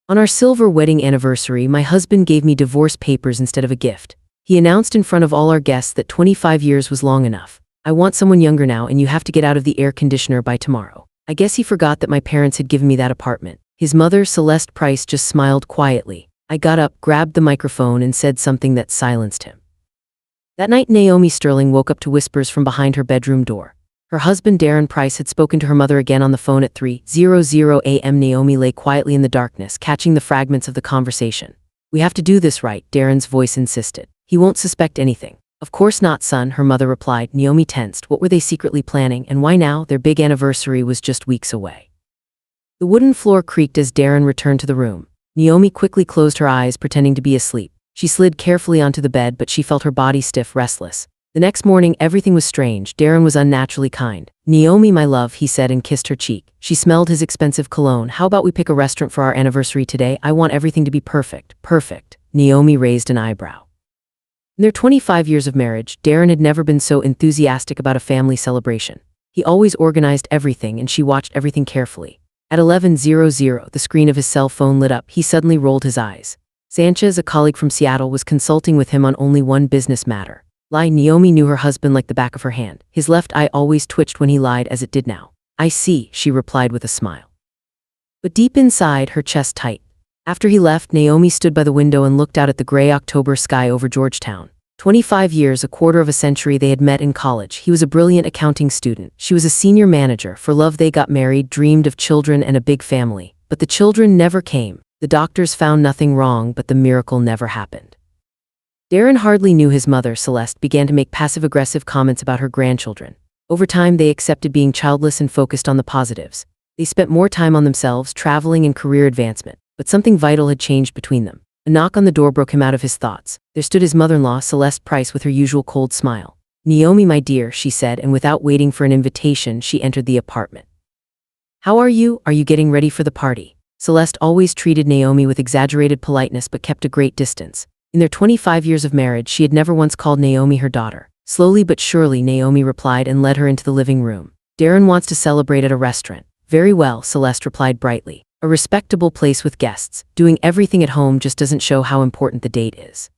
On our silver wedding anniversary, my husband gave me divorce papers instead of a gift. He announced in front of all our guests that 25 years was long enough. I want someone younger now, and you have to get out of the air conditioner by tomorrow. I guess he forgot that my parents had given me that apartment. His mother, Celeste Price, just smiled quietly. I got up, grabbed the microphone, and said something that silenced him. That night, Naomi Sterling woke up to whispers from behind her bedroom door. Her husband, Darren Price, had spoken to her mother again on the phone at 3:00 a.m. Naomi lay quietly in the darkness, catching the fragments of the conversation. "We have to do this right," Darren's voice insisted. "He won't suspect anything." "Of course not, son," her mother replied. Naomi tensed. What were they secretly planning, and why now? Their big anniversary was just weeks away. The wooden floor creaked as Darren returned to the room. Naomi quickly closed her eyes, pretending to be asleep. She slid carefully onto the bed, but she felt her body stiff, restless. The next morning, everything was strange. Darren was unnaturally kind. "Naomi, my love," he said and kissed her cheek. She smelled his expensive cologne. "How about we pick a restaurant for our anniversary today? I want everything to be perfect." "Perfect." Naomi raised an eyebrow. In their 25 years of marriage, Darren had never been so enthusiastic about a family celebration. He always organized everything, and she watched everything carefully. At 11:00, the screen of his cell phone lit up. He suddenly rolled his eyes. Sanchez, a colleague from Seattle, was consulting with him on only one business matter. Naomi knew her husband like the back of her hand. His left eye always twitched when he lied, as it did now. "I see," she replied with a smile. But deep inside, her chest tightened. After he left, Naomi stood by the window and looked out at the gray October sky over Georgetown. 25 years, a quarter of a century, they had met in college. He was a brilliant accounting student. She was a senior manager. For love, they got married, dreamed of children and a big family. But the children never came. The doctors found nothing wrong, but the miracle never happened. Darren hardly knew his mother. Celeste began to make passive-aggressive comments about her grandchildren. Over time, they accepted being childless and focused on the positives. They spent more time on themselves, traveling and career advancement. But something vital had changed between them. A knock on the door broke him out of his thoughts. There stood his mother-in-law, Celeste Price, with her usual cold smile. "Naomi, my dear," she said, and without waiting for an invitation, she entered the apartment. "How are you? Are you getting ready for the party?" Celeste always treated Naomi with exaggerated politeness but kept a great distance. In their 25 years of marriage, she had never once called Naomi her daughter. Slowly but surely, Naomi replied and led her into the living room. "Darren wants to celebrate at a restaurant." "Very well," Celeste replied brightly. "A respectable place with guests. Doing everything at home just doesn't show how important the date is."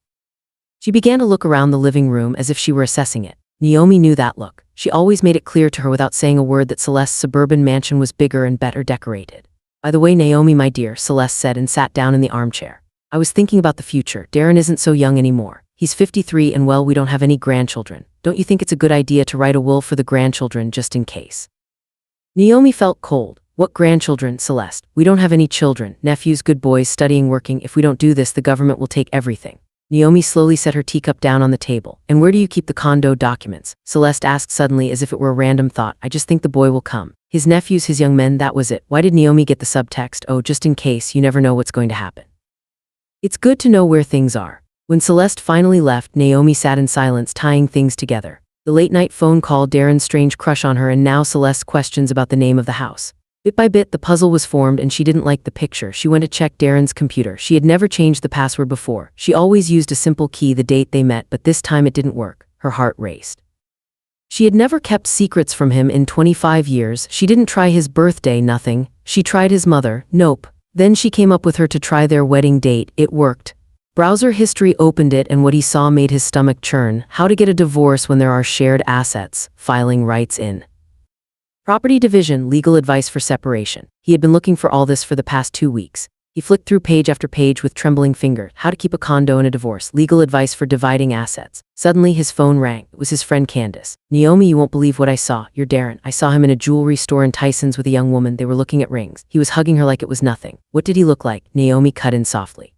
She began to look around the living room as if she were assessing it. Naomi knew that look. She always made it clear to her without saying a word that Celeste's suburban mansion was bigger and better decorated. "By the way, Naomi, my dear," Celeste said and sat down in the armchair. "I was thinking about the future. Darren isn't so young anymore. He's 53 and well, we don't have any grandchildren. Don't you think it's a good idea to write a will for the grandchildren just in case?" Naomi felt cold. "What grandchildren, Celeste? We don't have any children, nephews, good boys, studying, working. If we don't do this, the government will take everything." Naomi slowly set her teacup down on the table. "And where do you keep the condo documents?" Celeste asked suddenly, as if it were a random thought. "I just think the boy will come. His nephews, his young men, that was it." Why did Naomi get the subtext? "Oh, just in case, you never know what's going to happen. It's good to know where things are." When Celeste finally left, Naomi sat in silence, tying things together. The late-night phone call, Darren's strange crush on her, and now Celeste's questions about the name of the house. Bit by bit, the puzzle was formed, and she didn't like the picture. She went to check Darren's computer. She had never changed the password before. She always used a simple key the date they met, but this time it didn't work. Her heart raced. She had never kept secrets from him in 25 years. She didn't try his birthday, nothing. She tried his mother, nope. Then she came up with her to try their wedding date. It worked. Browser history opened it, and what he saw made his stomach churn. How to get a divorce when there are shared assets. Filing rights in property division, legal advice for separation. He had been looking for all this for the past 2 weeks. He flicked through page after page with trembling fingers. How to keep a condo in a divorce, legal advice for dividing assets. Suddenly his phone rang. It was his friend Candace. "Naomi, you won't believe what I saw. You're Darren. I saw him in a jewelry store in Tyson's with a young woman. They were looking at rings. He was hugging her like it was nothing." "What did he look like?" Naomi cut in softly.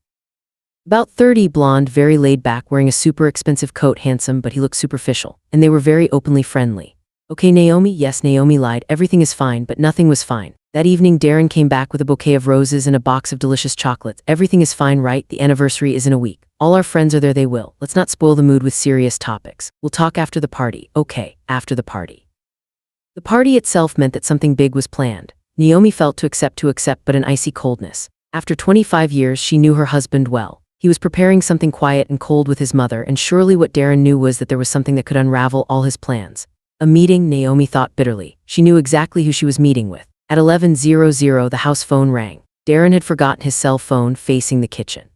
"About 30, blonde, very laid back, wearing a super expensive coat, handsome, but he looked superficial. And they were very openly friendly." "Okay, Naomi." "Yes," Naomi lied. "Everything is fine," but nothing was fine. That evening, Darren came back with a bouquet of roses and a box of delicious chocolates. "Everything is fine, right? The anniversary is in a week. All our friends are there, they will. Let's not spoil the mood with serious topics. We'll talk after the party." "Okay, after the party." The party itself meant that something big was planned. Naomi felt to accept, but an icy coldness. After 25 years, she knew her husband well. He was preparing something quiet and cold with his mother, and surely what Darren knew was that there was something that could unravel all his plans. A meeting, Naomi thought bitterly. She knew exactly who she was meeting with. At 11:00, the house phone rang. Darren had forgotten his cell phone facing the kitchen.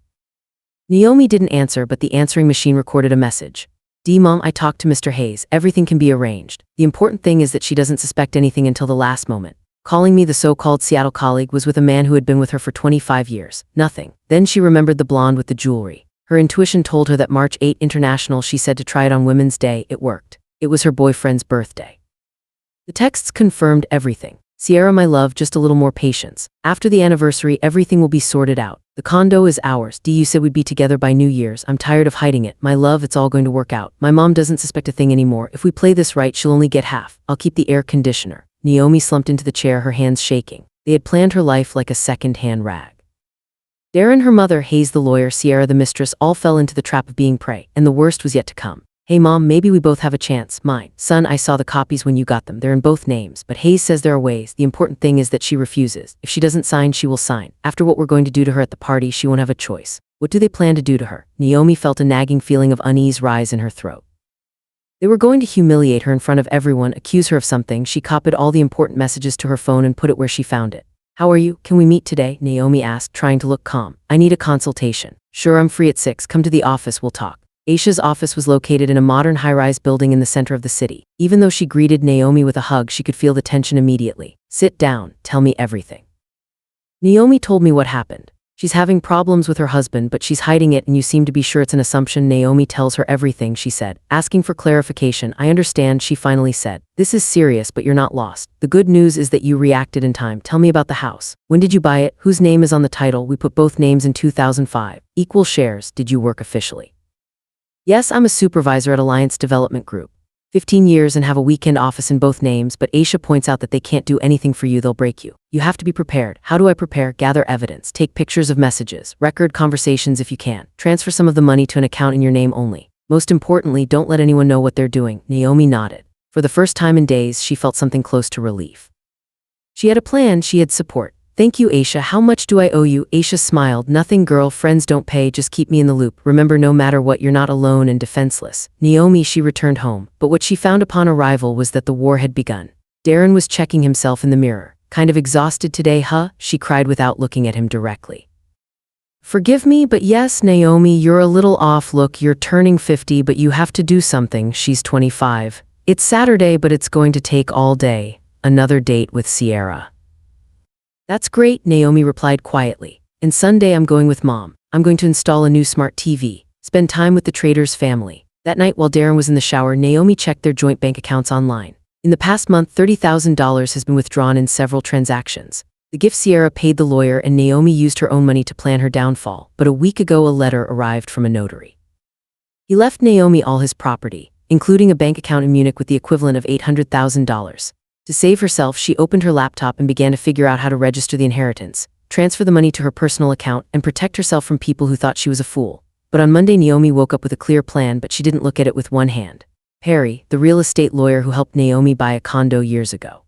Naomi didn't answer, but the answering machine recorded a message. Mom, I talked to Mr. Hayes. Everything can be arranged. The important thing is that she doesn't suspect anything until the last moment. Calling me, the so-called Seattle colleague was with a man who had been with her for 25 years. Nothing. Then she remembered the blonde with the jewelry. Her intuition told her that March 8 International, she said to try it on Women's Day. It worked. It was her boyfriend's birthday. The texts confirmed everything. Sierra, my love, just a little more patience. After the anniversary, everything will be sorted out. The condo is ours. You said we'd be together by New Year's. I'm tired of hiding it. My love, it's all going to work out. My mom doesn't suspect a thing anymore. If we play this right, she'll only get half. I'll keep the air conditioner. Naomi slumped into the chair, her hands shaking. They had planned her life like a second-hand rag. Darren, her mother, Hayes the lawyer, Sierra the mistress, all fell into the trap of being prey, and the worst was yet to come. Hey Mom, maybe we both have a chance. Mine. Son, I saw the copies when you got them. They're in both names, but Hayes says there are ways. The important thing is that she refuses. If she doesn't sign, she will sign. After what we're going to do to her at the party, she won't have a choice. What do they plan to do to her? Naomi felt a nagging feeling of unease rise in her throat. They were going to humiliate her in front of everyone, accuse her of something. She copied all the important messages to her phone and put it where she found it. How are you? Can we meet today? Naomi asked, trying to look calm. I need a consultation. Sure, I'm free at 6. Come to the office, we'll talk. Aisha's office was located in a modern high-rise building in the center of the city. Even though she greeted Naomi with a hug, she could feel the tension immediately. Sit down, tell me everything. Naomi told me what happened. She's having problems with her husband, but she's hiding it, and you seem to be sure it's an assumption. Naomi tells her everything, she said, asking for clarification. I understand, she finally said. This is serious, but you're not lost. The good news is that you reacted in time. Tell me about the house. When did you buy it? Whose name is on the title? We put both names in 2005. Equal shares. Did you work officially? Yes, I'm a supervisor at Alliance Development Group. 15 years and have a weekend office in both names, but Aisha points out that they can't do anything for you, they'll break you. You have to be prepared. How do I prepare? Gather evidence, take pictures of messages, record conversations if you can, transfer some of the money to an account in your name only. Most importantly, don't let anyone know what they're doing. Naomi nodded. For the first time in days, she felt something close to relief. She had a plan, she had support. Thank you, Aisha. How much do I owe you? Aisha smiled. Nothing, girl. Friends don't pay. Just keep me in the loop. Remember, no matter what, you're not alone and defenseless. Naomi, she returned home. But what she found upon arrival was that the war had begun. Darren was checking himself in the mirror. Kind of exhausted today, huh? She cried without looking at him directly. Forgive me, but yes, Naomi, you're a little off. Look, you're turning 50, but you have to do something. She's 25. It's Saturday, but it's going to take all day. Another date with Sierra. That's great, Naomi replied quietly. And Sunday I'm going with Mom. I'm going to install a new smart TV, spend time with the trader's family. That night while Darren was in the shower, Naomi checked their joint bank accounts online. In the past month, $30,000 has been withdrawn in several transactions. The gift Sierra paid the lawyer, and Naomi used her own money to plan her downfall. But a week ago a letter arrived from a notary. He left Naomi all his property, including a bank account in Munich with the equivalent of $800,000. To save herself, she opened her laptop and began to figure out how to register the inheritance, transfer the money to her personal account, and protect herself from people who thought she was a fool. But on Monday, Naomi woke up with a clear plan, but she didn't look at it with one hand. Perry, the real estate lawyer who helped Naomi buy a condo years ago.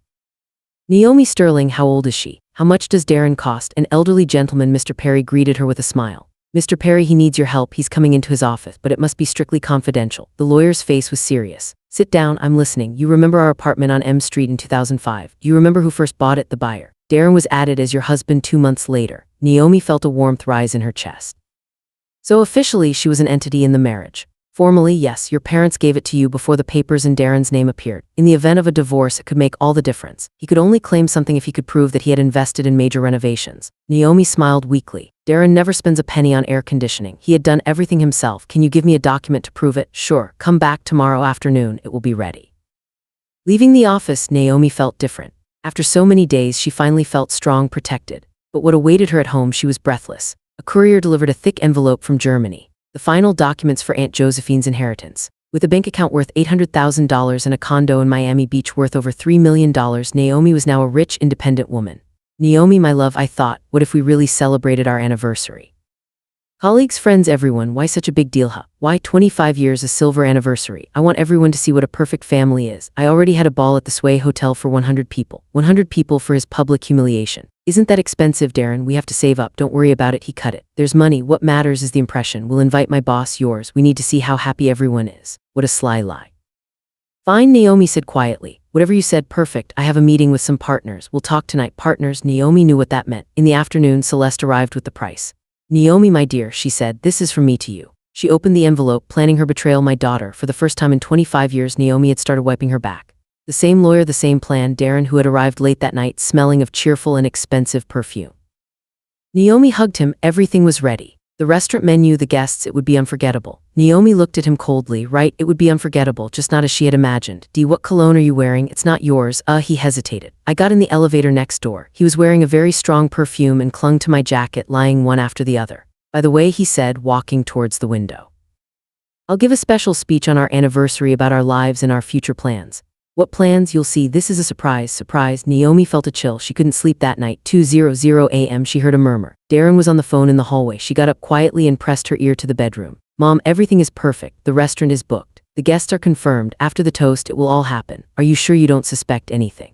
Naomi Sterling, how old is she? How much does Darren cost? An elderly gentleman, Mr. Perry, greeted her with a smile. Mr. Perry, he needs your help. He's coming into his office, but it must be strictly confidential. The lawyer's face was serious. Sit down, I'm listening. You remember our apartment on M Street in 2005. Do you remember who first bought it? The buyer. Darren was added as your husband 2 months later. Naomi felt a warmth rise in her chest. So officially, she was an entity in the marriage. Formally, yes, your parents gave it to you before the papers in Darren's name appeared. In the event of a divorce, it could make all the difference. He could only claim something if he could prove that he had invested in major renovations. Naomi smiled weakly. Darren never spends a penny on air conditioning. He had done everything himself. Can you give me a document to prove it? Sure, come back tomorrow afternoon. It will be ready. Leaving the office, Naomi felt different. After so many days, she finally felt strong, protected. But what awaited her at home, she was breathless. A courier delivered a thick envelope from Germany. The final documents for Aunt Josephine's inheritance. With a bank account worth $800,000 and a condo in Miami Beach worth over $3 million, Naomi was now a rich, independent woman. Naomi, my love, I thought, what if we really celebrated our anniversary? Colleagues, friends, everyone, why such a big deal, huh? Why 25 years, a silver anniversary? I want everyone to see what a perfect family is. I already had a ball at the Sway Hotel for 100 people. 100 people for his public humiliation. Isn't that expensive, Darren? We have to save up. Don't worry about it, he cut it. There's money. What matters is the impression. We'll invite my boss, yours. We need to see how happy everyone is. What a sly lie. Fine, Naomi said quietly. Whatever you said, perfect. I have a meeting with some partners. We'll talk tonight. Partners? Naomi knew what that meant. In the afternoon, Celeste arrived with the price. Naomi, my dear, she said, this is from me to you. She opened the envelope, planning her betrayal. My daughter. For the first time in 25 years, Naomi had started wiping her back. The same lawyer, the same plan. Darren, who had arrived late that night, smelling of cheerful and expensive perfume. Naomi hugged him. Everything was ready. The restaurant menu, the guests, it would be unforgettable. Naomi looked at him coldly. Right, it would be unforgettable, just not as she had imagined. What cologne are you wearing? It's not yours. He hesitated. I got in the elevator next door. He was wearing a very strong perfume and clung to my jacket, lying one after the other. By the way, he said, walking towards the window. I'll give a special speech on our anniversary about our lives and our future plans. What plans? You'll see. This is a surprise. Surprise. Naomi felt a chill. She couldn't sleep that night. 2:00 a.m. She heard a murmur. Darren was on the phone in the hallway. She got up quietly and pressed her ear to the bedroom. Mom, everything is perfect. The restaurant is booked. The guests are confirmed. After the toast, it will all happen. Are you sure you don't suspect anything?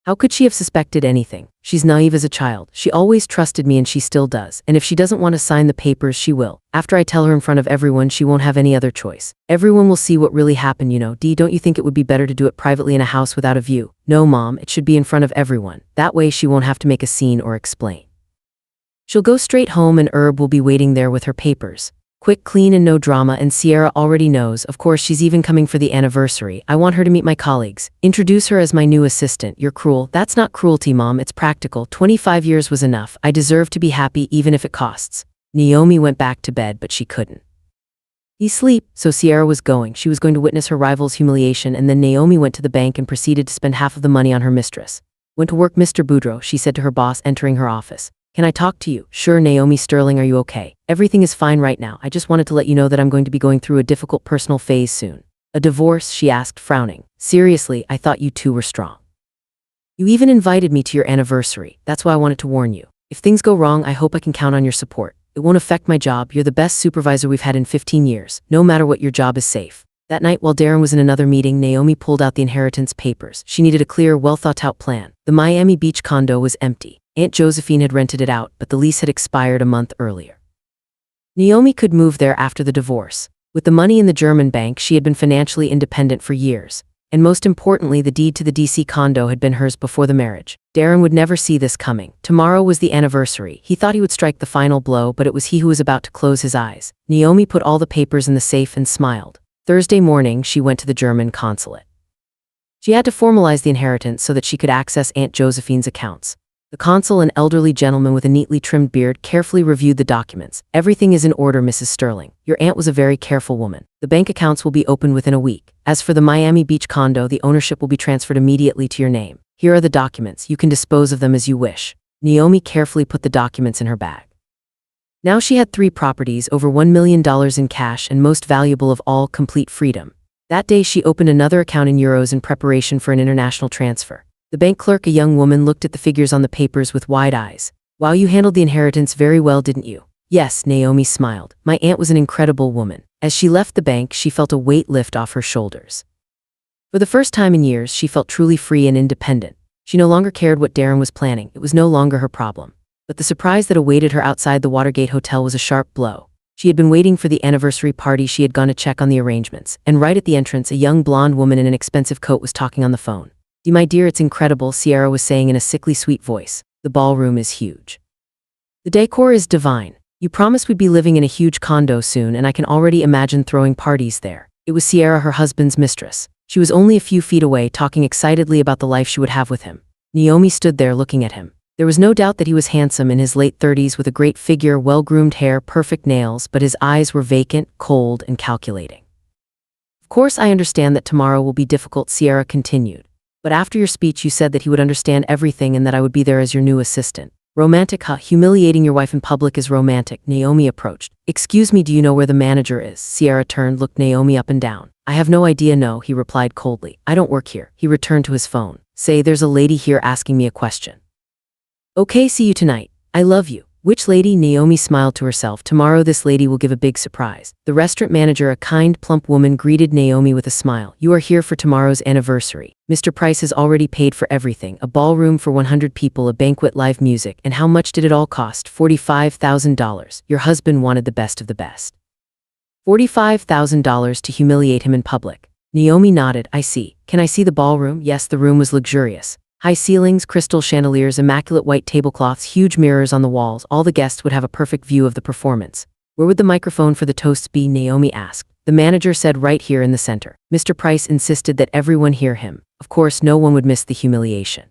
How could she have suspected anything? She's naive as a child. She always trusted me and she still does. And if she doesn't want to sign the papers, she will. After I tell her in front of everyone, she won't have any other choice. Everyone will see what really happened, Don't you think it would be better to do it privately in a house without a view? No, Mom, it should be in front of everyone. That way she won't have to make a scene or explain. She'll go straight home and Herb will be waiting there with her papers. Quick, clean, and no drama, and Sierra already knows. Of course, she's even coming for the anniversary. I want her to meet my colleagues. Introduce her as my new assistant. You're cruel. That's not cruelty, Mom. It's practical. 25 years was enough. I deserve to be happy even if it costs. Naomi went back to bed, but she couldn't. Sleep. So Sierra was going. She was going to witness her rival's humiliation, and then Naomi went to the bank and proceeded to spend half of the money on her mistress. Went to work, Mr. Boudreau, she said to her boss, entering her office. Can I talk to you? Sure, Naomi. Sterling, are you okay? Everything is fine right now. I just wanted to let you know that I'm going to be going through a difficult personal phase soon. A divorce? She asked, frowning. Seriously, I thought you two were strong. You even invited me to your anniversary. That's why I wanted to warn you. If things go wrong, I hope I can count on your support. It won't affect my job. You're the best supervisor we've had in 15 years. No matter what, your job is safe. That night, while Darren was in another meeting, Naomi pulled out the inheritance papers. She needed a clear, well-thought-out plan. The Miami Beach condo was empty. Aunt Josephine had rented it out, but the lease had expired a month earlier. Naomi could move there after the divorce. With the money in the German bank, she had been financially independent for years. And most importantly, the deed to the DC condo had been hers before the marriage. Darren would never see this coming. Tomorrow was the anniversary. He thought he would strike the final blow, but it was he who was about to close his eyes. Naomi put all the papers in the safe and smiled. Thursday morning, she went to the German consulate. She had to formalize the inheritance so that she could access Aunt Josephine's accounts. The consul, an elderly gentleman with a neatly trimmed beard, carefully reviewed the documents. Everything is in order, Mrs. Sterling. Your aunt was a very careful woman. The bank accounts will be open within a week. As for the Miami Beach condo, the ownership will be transferred immediately to your name. Here are the documents. You can dispose of them as you wish. Naomi carefully put the documents in her bag. Now she had 3 properties, over $1 million in cash, and most valuable of all, complete freedom. That day she opened another account in euros in preparation for an international transfer. The bank clerk, a young woman, looked at the figures on the papers with wide eyes. Wow, you handled the inheritance very well, didn't you? Yes, Naomi smiled. My aunt was an incredible woman. As she left the bank, she felt a weight lift off her shoulders. For the first time in years, she felt truly free and independent. She no longer cared what Darren was planning. It was no longer her problem. But the surprise that awaited her outside the Watergate Hotel was a sharp blow. She had been waiting for the anniversary party. She had gone to check on the arrangements, and right at the entrance, a young blonde woman in an expensive coat was talking on the phone. My dear, it's incredible, Sierra was saying in a sickly sweet voice. The ballroom is huge. The decor is divine. You promised we'd be living in a huge condo soon, and I can already imagine throwing parties there. It was Sierra, her husband's mistress. She was only a few feet away, talking excitedly about the life she would have with him. Naomi stood there looking at him. There was no doubt that he was handsome, in his late 30s, with a great figure, well-groomed hair, perfect nails, but his eyes were vacant, cold, and calculating. Of course, I understand that tomorrow will be difficult, Sierra continued. But after your speech, you said that he would understand everything and that I would be there as your new assistant. Romantic, huh? Humiliating your wife in public is romantic. Naomi approached. Excuse me, do you know where the manager is? Sierra turned, looked Naomi up and down. I have no idea, no, he replied coldly. I don't work here. He returned to his phone. Say, there's a lady here asking me a question. Okay, see you tonight. I love you. Which lady? Naomi smiled to herself. Tomorrow this lady will give a big surprise. The restaurant manager, a kind, plump woman, greeted Naomi with a smile. You are here for tomorrow's anniversary. Mr. Price has already paid for everything. A ballroom for 100 people, a banquet, live music. And how much did it all cost? $45,000. Your husband wanted the best of the best. $45,000 to humiliate him in public. Naomi nodded. I see. Can I see the ballroom? Yes, the room was luxurious. High ceilings, crystal chandeliers, immaculate white tablecloths, huge mirrors on the walls. All the guests would have a perfect view of the performance. Where would the microphone for the toasts be? Naomi asked. The manager said right here in the center. Mr. Price insisted that everyone hear him. Of course, no one would miss the humiliation.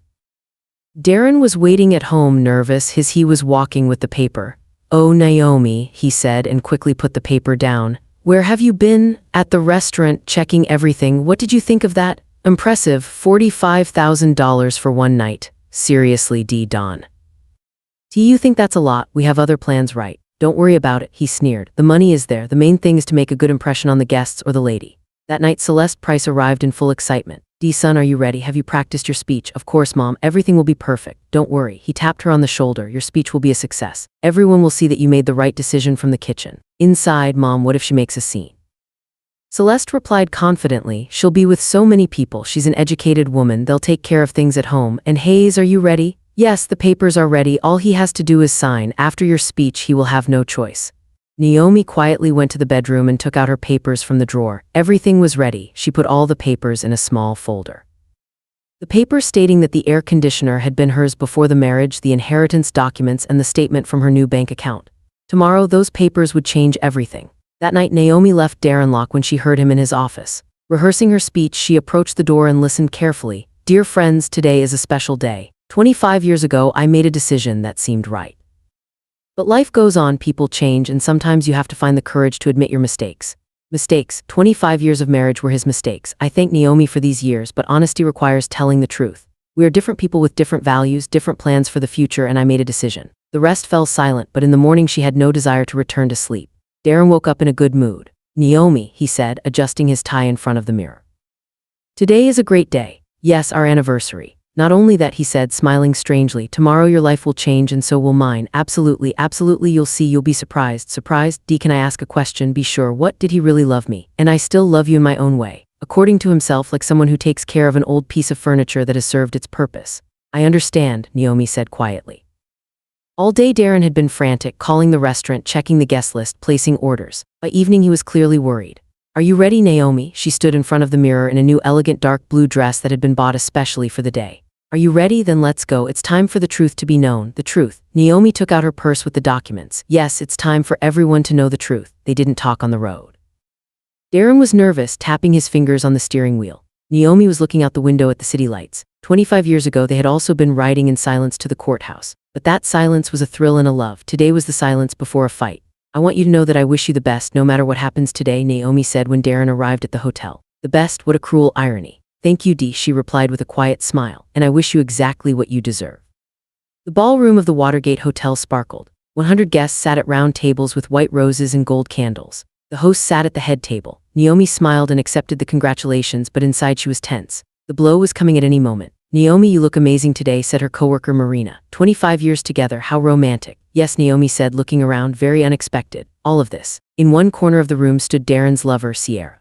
Darren was waiting at home, nervous as he was walking with the paper. Oh, Naomi, he said and quickly put the paper down. Where have you been? At the restaurant, checking everything. What did you think of that? Impressive, $45,000 for one night. Seriously, Don. Do you think that's a lot? We have other plans, right? Don't worry about it, he sneered. The money is there. The main thing is to make a good impression on the guests or the lady. That night, Celeste Price arrived in full excitement. Son, are you ready? Have you practiced your speech? Of course, Mom. Everything will be perfect. Don't worry. He tapped her on the shoulder. Your speech will be a success. Everyone will see that you made the right decision from the kitchen. Inside, Mom, what if she makes a scene? Celeste replied confidently. She'll be with so many people. She's an educated woman. They'll take care of things at home. And Hayes, are you ready? Yes, the papers are ready. All he has to do is sign. After your speech, he will have no choice. Naomi quietly went to the bedroom and took out her papers from the drawer. Everything was ready. She put all the papers in a small folder. The paper stating that the air conditioner had been hers before the marriage, the inheritance documents, and the statement from her new bank account. Tomorrow, those papers would change everything. That night, Naomi left Darren locked when she heard him in his office. Rehearsing her speech, she approached the door and listened carefully. Dear friends, today is a special day. 25 years ago, I made a decision that seemed right. But life goes on, people change, and sometimes you have to find the courage to admit your mistakes. Mistakes. 25 years of marriage were his mistakes. I thank Naomi for these years, but honesty requires telling the truth. We are different people with different values, different plans for the future, and I made a decision. The rest fell silent, but in the morning she had no desire to return to sleep. Darren woke up in a good mood. Naomi, he said, adjusting his tie in front of the mirror. Today is a great day. Yes, our anniversary. Not only that, he said, smiling strangely, tomorrow your life will change and so will mine. Absolutely, absolutely, you'll see, you'll be surprised. Surprised? Can I ask a question? Be sure. What? Did he really love me? And I still love you in my own way. According to himself, like someone who takes care of an old piece of furniture that has served its purpose. I understand, Naomi said quietly. All day Darren had been frantic, calling the restaurant, checking the guest list, placing orders. By evening he was clearly worried. Are you ready, Naomi? She stood in front of the mirror in a new elegant dark blue dress that had been bought especially for the day. Are you ready? Then let's go. It's time for the truth to be known. The truth. Naomi took out her purse with the documents. Yes, it's time for everyone to know the truth. They didn't talk on the road. Darren was nervous, tapping his fingers on the steering wheel. Naomi was looking out the window at the city lights. 25 years ago, they had also been riding in silence to the courthouse. But that silence was a thrill and a love. Today was the silence before a fight. I want you to know that I wish you the best no matter what happens today, Naomi said when Darren arrived at the hotel. The best? What a cruel irony. Thank you, Dee, she replied with a quiet smile, and I wish you exactly what you deserve. The ballroom of the Watergate Hotel sparkled. 100 guests sat at round tables with white roses and gold candles. The host sat at the head table. Naomi smiled and accepted the congratulations, but inside she was tense. The blow was coming at any moment. Naomi, you look amazing today, said her coworker Marina. 25 years together, how romantic. Yes, Naomi said, looking around, very unexpected. All of this. In one corner of the room stood Darren's lover, Sierra.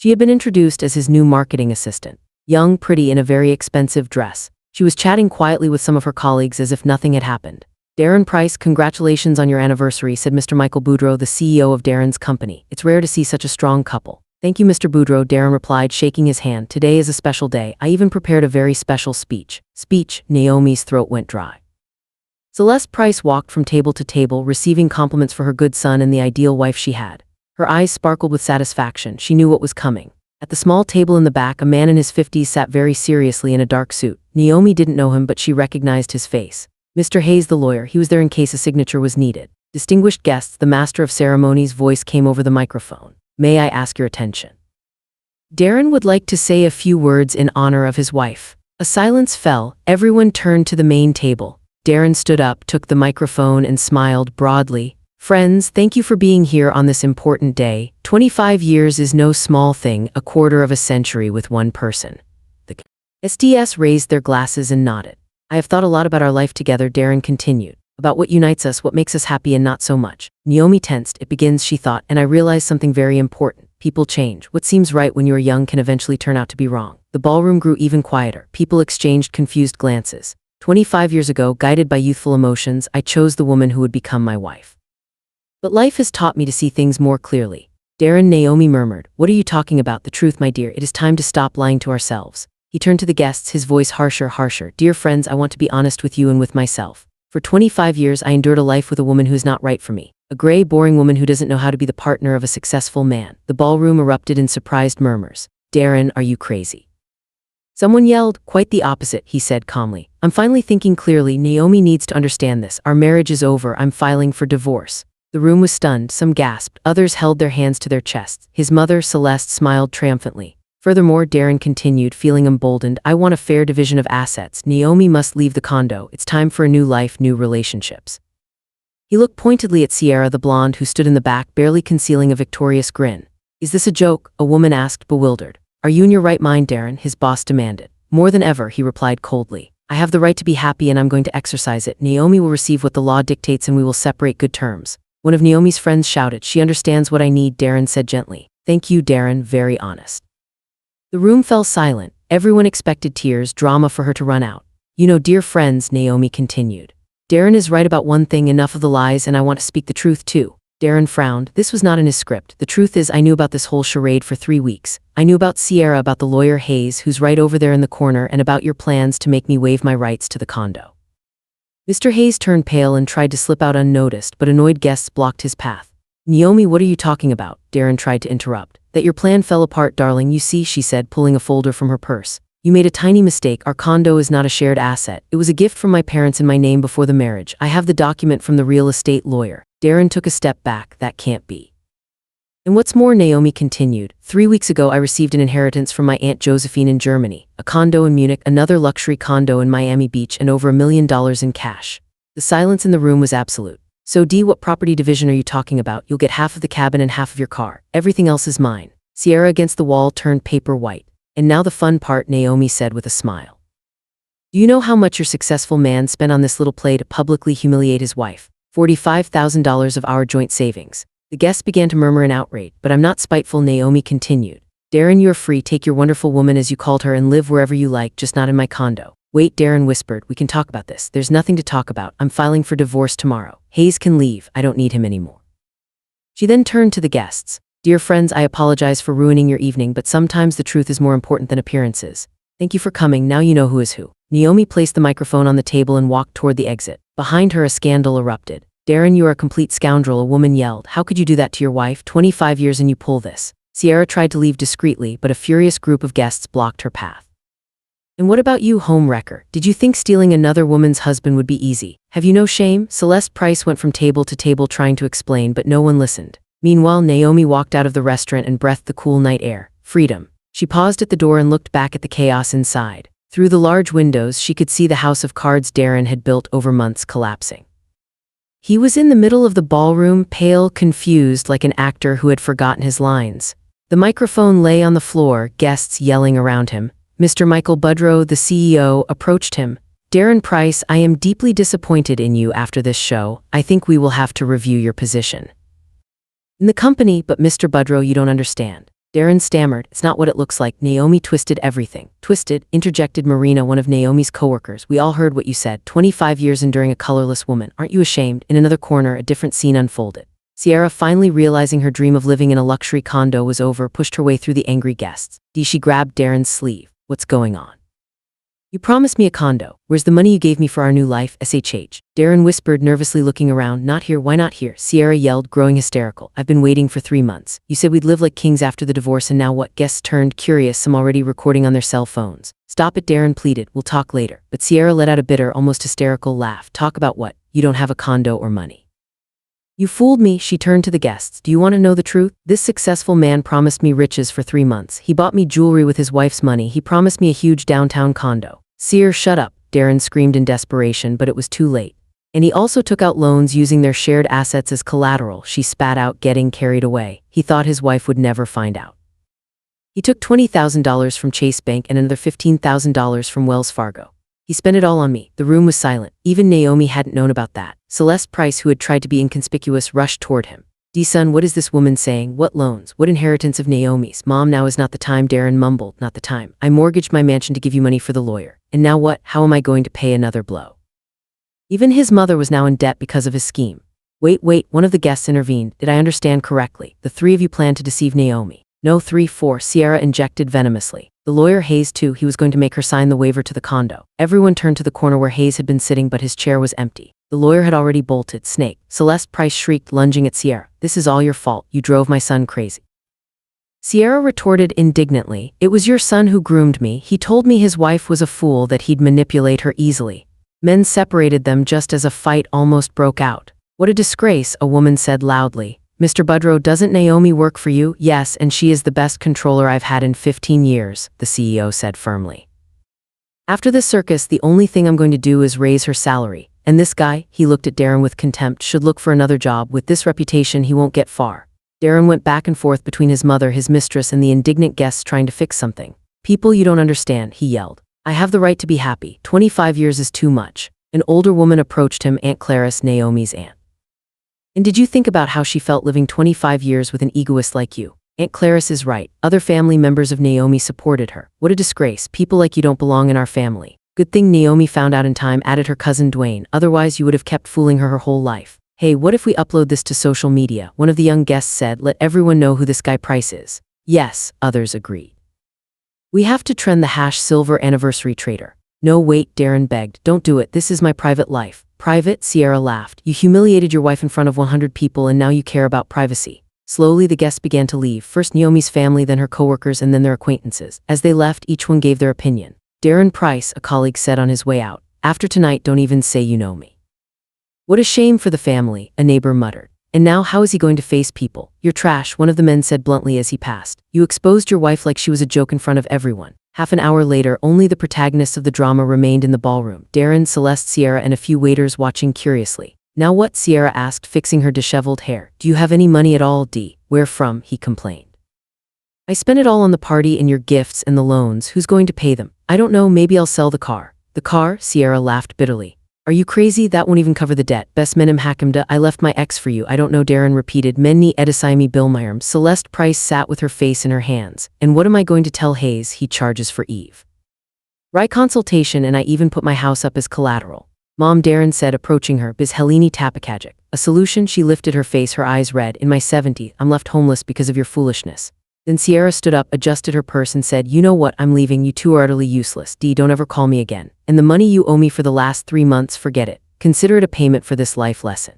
She had been introduced as his new marketing assistant. Young, pretty, in a very expensive dress. She was chatting quietly with some of her colleagues as if nothing had happened. Darren Price, congratulations on your anniversary, said Mr. Michael Boudreau, the CEO of Darren's company. It's rare to see such a strong couple. Thank you, Mr. Boudreau, Darren replied, shaking his hand. Today is a special day. I even prepared a very special speech. Speech? Naomi's throat went dry. Celeste Price walked from table to table, receiving compliments for her good son and the ideal wife she had. Her eyes sparkled with satisfaction. She knew what was coming. At the small table in the back, a man in his 50s sat very seriously in a dark suit. Naomi didn't know him, but she recognized his face. Mr. Hayes, the lawyer. He was there in case a signature was needed. Distinguished guests, the master of ceremonies' voice came over the microphone. May I ask your attention? Darren would like to say a few words in honor of his wife. A silence fell. Everyone turned to the main table. Darren stood up, took the microphone, and smiled broadly. Friends, thank you for being here on this important day. 25 years is no small thing, a quarter of a century with one person. The SDS raised their glasses and nodded. I have thought a lot about our life together, Darren continued. About what unites us, what makes us happy and not so much. Naomi tensed. It begins, she thought, and I realized something very important. People change. What seems right when you are young can eventually turn out to be wrong. The ballroom grew even quieter. People exchanged confused glances. 25 years ago, guided by youthful emotions, I chose the woman who would become my wife. But life has taught me to see things more clearly. Darren, Naomi murmured. What are you talking about? The truth, my dear. It is time to stop lying to ourselves. He turned to the guests, his voice harsher. Dear friends, I want to be honest with you and with myself. For 25 years, I endured a life with a woman who is not right for me. A gray, boring woman who doesn't know how to be the partner of a successful man. The ballroom erupted in surprised murmurs. Darren, are you crazy? Someone yelled. Quite the opposite, he said calmly. I'm finally thinking clearly. Naomi needs to understand this. Our marriage is over. I'm filing for divorce. The room was stunned. Some gasped. Others held their hands to their chests. His mother, Celeste, smiled triumphantly. Furthermore, Darren continued, feeling emboldened, I want a fair division of assets. Naomi must leave the condo. It's time for a new life, new relationships. He looked pointedly at Sierra, the blonde, who stood in the back, barely concealing a victorious grin. Is this a joke? A woman asked, bewildered. Are you in your right mind, Darren? His boss demanded. More than ever, he replied coldly. I have the right to be happy and I'm going to exercise it. Naomi will receive what the law dictates and we will separate good terms. One of Naomi's friends shouted, She understands what I need, Darren said gently. Thank you, Darren, very honest. The room fell silent. Everyone expected tears, drama for her to run out. You know, dear friends, Naomi continued. Darren is right about one thing, enough of the lies, and I want to speak the truth too. Darren frowned. This was not in his script. The truth is, I knew about this whole charade for 3 weeks. I knew about Sierra, about the lawyer Hayes, who's right over there in the corner, and about your plans to make me waive my rights to the condo. Mr. Hayes turned pale and tried to slip out unnoticed, but annoyed guests blocked his path. Naomi, what are you talking about? Darren tried to interrupt. That your plan fell apart, darling. You see, she said, pulling a folder from her purse. You made a tiny mistake. Our condo is not a shared asset. It was a gift from my parents in my name before the marriage. I have the document from the real estate lawyer. Darren took a step back. That can't be. And what's more, Naomi continued, 3 weeks ago I received an inheritance from my Aunt Josephine in Germany, a condo in Munich, another luxury condo in Miami Beach, and over $1 million in cash. The silence in the room was absolute. So D, what property division are you talking about? You'll get half of the cabin and half of your car. Everything else is mine. Sierra against the wall turned paper white. And now the fun part, Naomi said with a smile. Do you know how much your successful man spent on this little play to publicly humiliate his wife? $45,000 of our joint savings. The guests began to murmur in outrage, but I'm not spiteful, Naomi continued. Darren, you're free, take your wonderful woman as you called her and live wherever you like, just not in my condo. Wait, Darren whispered, we can talk about this. There's nothing to talk about. I'm filing for divorce tomorrow. Hayes can leave. I don't need him anymore. She then turned to the guests. Dear friends, I apologize for ruining your evening, but sometimes the truth is more important than appearances. Thank you for coming. Now you know who is who. Naomi placed the microphone on the table and walked toward the exit. Behind her, a scandal erupted. Darren, you are a complete scoundrel, a woman yelled. How could you do that to your wife? 25 years and you pull this. Sierra tried to leave discreetly, but a furious group of guests blocked her path. And what about you, home wrecker? Did you think stealing another woman's husband would be easy? Have you no shame? Celeste Price went from table to table trying to explain, but no one listened. Meanwhile, Naomi walked out of the restaurant and breathed the cool night air. Freedom. She paused at the door and looked back at the chaos inside. Through the large windows, she could see the house of cards Darren had built over months collapsing. He was in the middle of the ballroom, pale, confused, like an actor who had forgotten his lines. The microphone lay on the floor, guests yelling around him. Mr. Michael Budrow, the CEO, approached him. Darren Price, I am deeply disappointed in you after this show. I think we will have to review your position in the company, but Mr. Budrow, you don't understand. Darren stammered, it's not what it looks like. Naomi twisted everything. Twisted, interjected Marina, one of Naomi's coworkers. We all heard what you said. 25 years enduring a colorless woman. Aren't you ashamed? In another corner, a different scene unfolded. Sierra, finally realizing her dream of living in a luxury condo was over, pushed her way through the angry guests. She grabbed Darren's sleeve. What's going on? You promised me a condo. Where's the money you gave me for our new life? SHH. Darren whispered, nervously looking around. Not here. Why not here? Sierra yelled, growing hysterical. I've been waiting for 3 months. You said we'd live like kings after the divorce, and now what? Guests turned curious, some already recording on their cell phones. Stop it, Darren pleaded. We'll talk later. But Sierra let out a bitter, almost hysterical laugh. Talk about what? You don't have a condo or money. You fooled me. She turned to the guests. Do you want to know the truth? This successful man promised me riches for 3 months. He bought me jewelry with his wife's money. He promised me a huge downtown condo. Sear, shut up, Darren screamed in desperation, but it was too late. And he also took out loans using their shared assets as collateral, she spat out, getting carried away. He thought his wife would never find out. He took $20,000 from Chase Bank and another $15,000 from Wells Fargo. He spent it all on me. The room was silent. Even Naomi hadn't known about that. Celeste Price, who had tried to be inconspicuous, rushed toward him. D-son, what is this woman saying? What loans? What inheritance of Naomi's? Mom, now is not the time, Darren mumbled. Not the time. I mortgaged my mansion to give you money for the lawyer. And now what? How am I going to pay another blow? Even his mother was now in debt because of his scheme. Wait, one of the guests intervened. Did I understand correctly? The three of you plan to deceive Naomi. No, 3-4, Sierra injected venomously. The lawyer Hayes too, he was going to make her sign the waiver to the condo. Everyone turned to the corner where Hayes had been sitting, but his chair was empty. The lawyer had already bolted. Snake. Celeste Price shrieked, lunging at Sierra. This is all your fault. You drove my son crazy. Sierra retorted indignantly. It was your son who groomed me. He told me his wife was a fool, that he'd manipulate her easily. Men separated them just as a fight almost broke out. What a disgrace, a woman said loudly. Mr. Budrow, doesn't Naomi work for you? Yes, and she is the best controller I've had in 15 years, the CEO said firmly. After this circus, the only thing I'm going to do is raise her salary. And this guy, he looked at Darren with contempt, should look for another job. With this reputation, he won't get far. Darren went back and forth between his mother, his mistress, and the indignant guests trying to fix something. People, you don't understand, he yelled. I have the right to be happy. 25 years is too much. An older woman approached him, Aunt Clarice, Naomi's aunt. And did you think about how she felt living 25 years with an egoist like you? Aunt Clarice is right. Other family members of Naomi supported her. What a disgrace. People like you don't belong in our family. Good thing Naomi found out in time, added her cousin Dwayne. Otherwise you would have kept fooling her whole life. Hey, what if we upload this to social media? One of the young guests said, let everyone know who this guy Price is. Yes, others agreed. We have to trend the #silver anniversary trader. No, wait, Darren begged. Don't do it. This is my private life. Private? Sierra laughed. You humiliated your wife in front of 100 people and now you care about privacy. Slowly the guests began to leave, first Naomi's family, then her coworkers, and then their acquaintances. As they left, each one gave their opinion. Darren Price, a colleague said on his way out, after tonight don't even say you know me. What a shame for the family, a neighbor muttered. And now how is he going to face people? You're trash, one of the men said bluntly as he passed. You exposed your wife like she was a joke in front of everyone. Half an hour later, only the protagonists of the drama remained in the ballroom. Darren, Celeste, Sierra, and a few waiters watching curiously. Now what? Sierra asked, fixing her disheveled hair. Do you have any money at all, D? Where from? He complained. I spent it all on the party and your gifts and the loans. Who's going to pay them? I don't know, maybe I'll sell the car. The car? Sierra laughed bitterly. Are you crazy? That won't even cover the debt. Best menim hakimda, I left my ex for you. I don't know, Darren repeated. Menni edisaimi bilmyerm. Celeste Price sat with her face in her hands. And what am I going to tell Hayes? He charges for Eve. Right consultation, and I even put my house up as collateral. Mom, Darren said, approaching her. Biz Helini Tapakajic. A solution? She lifted her face, her eyes red. In my 70s, I'm left homeless because of your foolishness. Then Sierra stood up, adjusted her purse, and said, you know what, I'm leaving. You two are utterly useless. D, don't ever call me again. And the money you owe me for the last 3 months, forget it. Consider it a payment for this life lesson.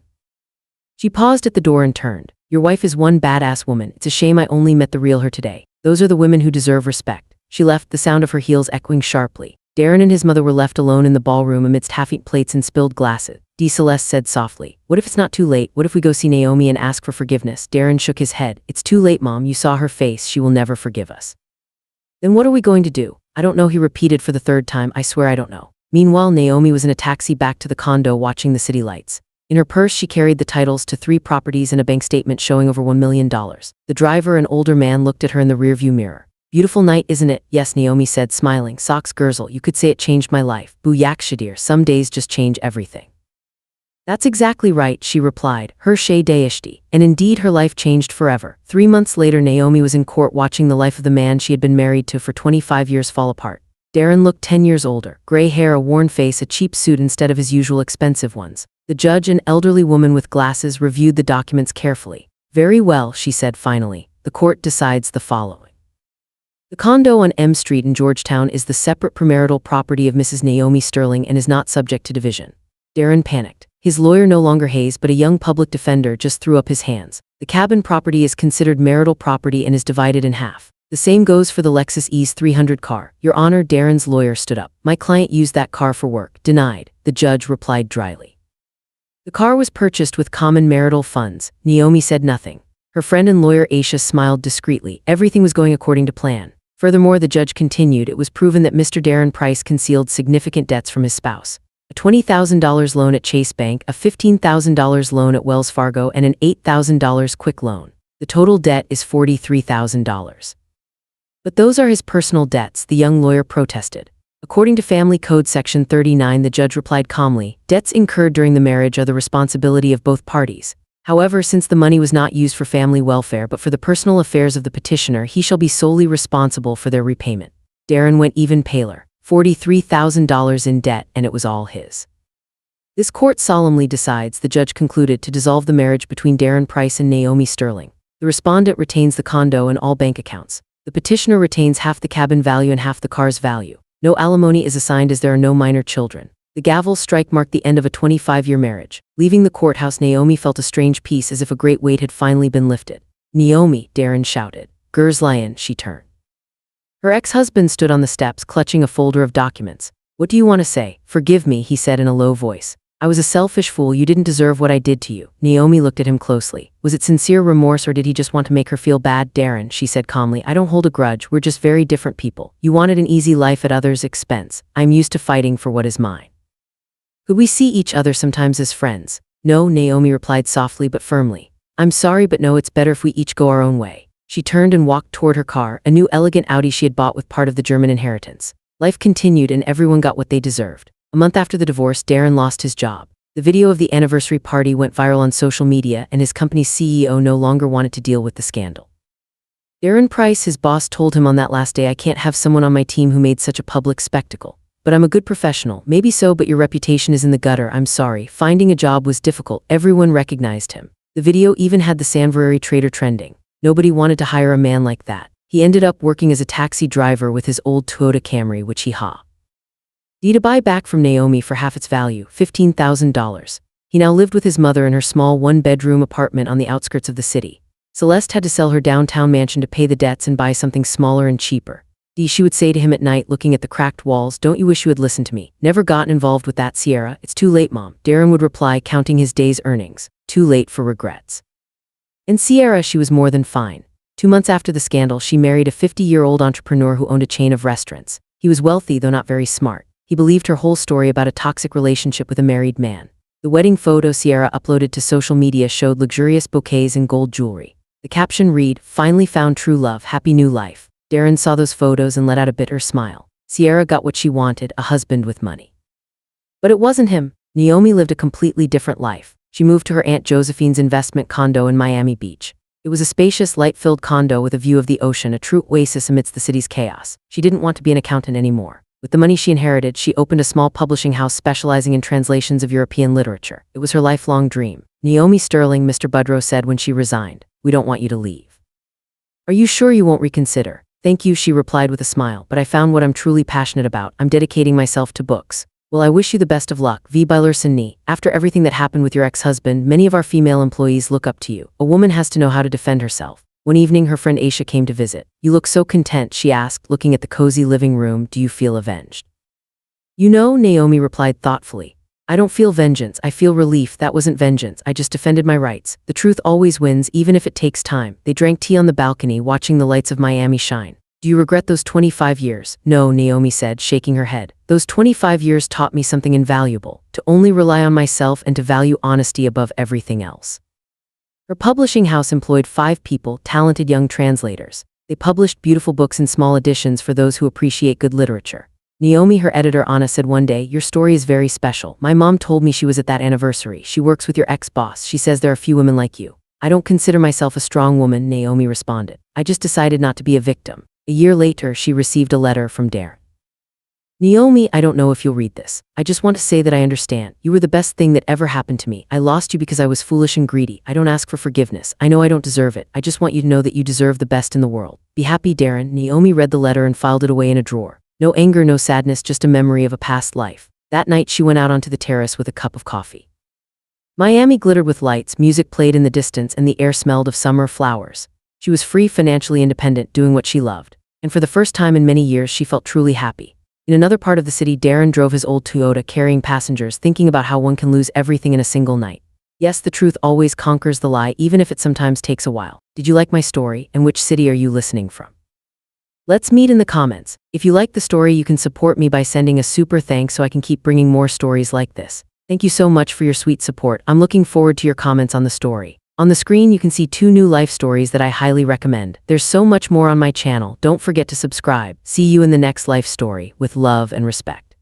She paused at the door and turned. Your wife is one badass woman. It's a shame I only met the real her today. Those are the women who deserve respect. She left, the sound of her heels echoing sharply. Darren and his mother were left alone in the ballroom amidst half-eaten plates and spilled glasses. D. Celeste said softly, what if it's not too late? What if we go see Naomi and ask for forgiveness? Darren shook his head. It's too late, Mom. You saw her face. She will never forgive us. Then what are we going to do? I don't know, he repeated for the third time. I swear I don't know. Meanwhile, Naomi was in a taxi back to the condo watching the city lights. In her purse, she carried the titles to 3 properties and a bank statement showing over $1 million. The driver, an older man, looked at her in the rearview mirror. Beautiful night, isn't it? Yes, Naomi said, smiling. Socks Gerzel, you could say it changed my life. Boo yak shadir, some days just change everything. That's exactly right, she replied, her shay deishti. And indeed her life changed forever. 3 months later, Naomi was in court watching the life of the man she had been married to for 25 years fall apart. Darren looked 10 years older, gray hair, a worn face, a cheap suit instead of his usual expensive ones. The judge, an elderly woman with glasses, reviewed the documents carefully. Very well, she said finally. The court decides the following. The condo on M Street in Georgetown is the separate premarital property of Mrs. Naomi Sterling and is not subject to division. Darren panicked. His lawyer, no longer Hayes but a young public defender, just threw up his hands. The cabin property is considered marital property and is divided in half. The same goes for the Lexus ES300 car. Your Honor, Darren's lawyer stood up. My client used that car for work. Denied, the judge replied dryly. The car was purchased with common marital funds. Naomi said nothing. Her friend and lawyer Aisha smiled discreetly. Everything was going according to plan. Furthermore, the judge continued, it was proven that Mr. Darren Price concealed significant debts from his spouse. A $20,000 loan at Chase Bank, a $15,000 loan at Wells Fargo, and an $8,000 quick loan. The total debt is $43,000. But those are his personal debts, the young lawyer protested. According to Family Code Section 39, the judge replied calmly, debts incurred during the marriage are the responsibility of both parties. However, since the money was not used for family welfare but for the personal affairs of the petitioner, he shall be solely responsible for their repayment. Darren went even paler. $43,000 in debt, and it was all his. This court solemnly decides, the judge concluded, to dissolve the marriage between Darren Price and Naomi Sterling. The respondent retains the condo and all bank accounts. The petitioner retains half the cabin value and half the car's value. No alimony is assigned as there are no minor children. The gavel strike marked the end of a 25-year marriage. Leaving the courthouse, Naomi felt a strange peace, as if a great weight had finally been lifted. "Naomi," Darren shouted. "Gers Lion," she turned. Her ex-husband stood on the steps, clutching a folder of documents. "What do you want to say?" "Forgive me," he said in a low voice. "I was a selfish fool. You didn't deserve what I did to you." Naomi looked at him closely. Was it sincere remorse, or did he just want to make her feel bad? "Darren," she said calmly, "I don't hold a grudge. We're just very different people. You wanted an easy life at others' expense. I'm used to fighting for what is mine. Could we see each other sometimes as friends?" "No," Naomi replied softly but firmly. "I'm sorry, but no, it's better if we each go our own way." She turned and walked toward her car, a new elegant Audi she had bought with part of the German inheritance. Life continued, and everyone got what they deserved. A month after the divorce, Darren lost his job. The video of the anniversary party went viral on social media, and his company's CEO no longer wanted to deal with the scandal. Darren Price, his boss, told him on that last day, "I can't have someone on my team who made such a public spectacle. But I'm a good professional." "Maybe so, but your reputation is in the gutter. I'm sorry. Finding a job was difficult." Everyone recognized him. The video even had the Sanverary trader trending. Nobody wanted to hire a man like that. He ended up working as a taxi driver with his old Toyota Camry, which he to buy back from Naomi for half its value, $15,000. He now lived with his mother in her small one-bedroom apartment on the outskirts of the city. Celeste had to sell her downtown mansion to pay the debts and buy something smaller and cheaper. She would say to him at night, looking at the cracked walls, "Don't you wish you had listened to me? Never gotten involved with that, Sierra. It's too late, Mom." Darren would reply, counting his day's earnings. Too late for regrets. And Sierra, she was more than fine. 2 months after the scandal, she married a 50-year-old entrepreneur who owned a chain of restaurants. He was wealthy, though not very smart. He believed her whole story about a toxic relationship with a married man. The wedding photo Sierra uploaded to social media showed luxurious bouquets and gold jewelry. The caption read, "Finally found true love, happy new life." Darren saw those photos and let out a bitter smile. Sierra got what she wanted, a husband with money. But it wasn't him. Naomi lived a completely different life. She moved to her Aunt Josephine's investment condo in Miami Beach. It was a spacious, light-filled condo with a view of the ocean, a true oasis amidst the city's chaos. She didn't want to be an accountant anymore. With the money she inherited, she opened a small publishing house specializing in translations of European literature. It was her lifelong dream. "Naomi Sterling," Mr. Budrow said when she resigned, "we don't want you to leave. Are you sure you won't reconsider?" "Thank you," she replied with a smile, "but I found what I'm truly passionate about. I'm dedicating myself to books." "Well, I wish you the best of luck, V. Byler-Sidney. After everything that happened with your ex-husband, many of our female employees look up to you. A woman has to know how to defend herself." One evening, her friend Aisha came to visit. "You look so content," she asked, looking at the cozy living room. "Do you feel avenged?" "You know," Naomi replied thoughtfully, "I don't feel vengeance. I feel relief. That wasn't vengeance. I just defended my rights. The truth always wins, even if it takes time." They drank tea on the balcony, watching the lights of Miami shine. "Do you regret those 25 years? "No," Naomi said, shaking her head. "Those 25 years taught me something invaluable, to only rely on myself and to value honesty above everything else." Her publishing house employed 5 people, talented young translators. They published beautiful books in small editions for those who appreciate good literature. Naomi, her editor Anna, said one day, "Your story is very special. My mom told me she was at that anniversary. She works with your ex-boss. She says there are few women like you." "I don't consider myself a strong woman," Naomi responded. "I just decided not to be a victim." A year later, she received a letter from Darren. "Naomi, I don't know if you'll read this. I just want to say that I understand. You were the best thing that ever happened to me. I lost you because I was foolish and greedy. I don't ask for forgiveness. I know I don't deserve it. I just want you to know that you deserve the best in the world. Be happy, Darren." Naomi read the letter and filed it away in a drawer. No anger, no sadness, just a memory of a past life. That night, she went out onto the terrace with a cup of coffee. Miami glittered with lights, music played in the distance, and the air smelled of summer flowers. She was free, financially independent, doing what she loved. And for the first time in many years, she felt truly happy. In another part of the city, Darren drove his old Toyota, carrying passengers, thinking about how one can lose everything in a single night. Yes, the truth always conquers the lie, even if it sometimes takes a while. Did you like my story, and which city are you listening from? Let's meet in the comments. If you like the story, you can support me by sending a super thanks so I can keep bringing more stories like this. Thank you so much for your sweet support. I'm looking forward to your comments on the story. On the screen, you can see 2 new life stories that I highly recommend. There's so much more on my channel. Don't forget to subscribe. See you in the next life story, with love and respect.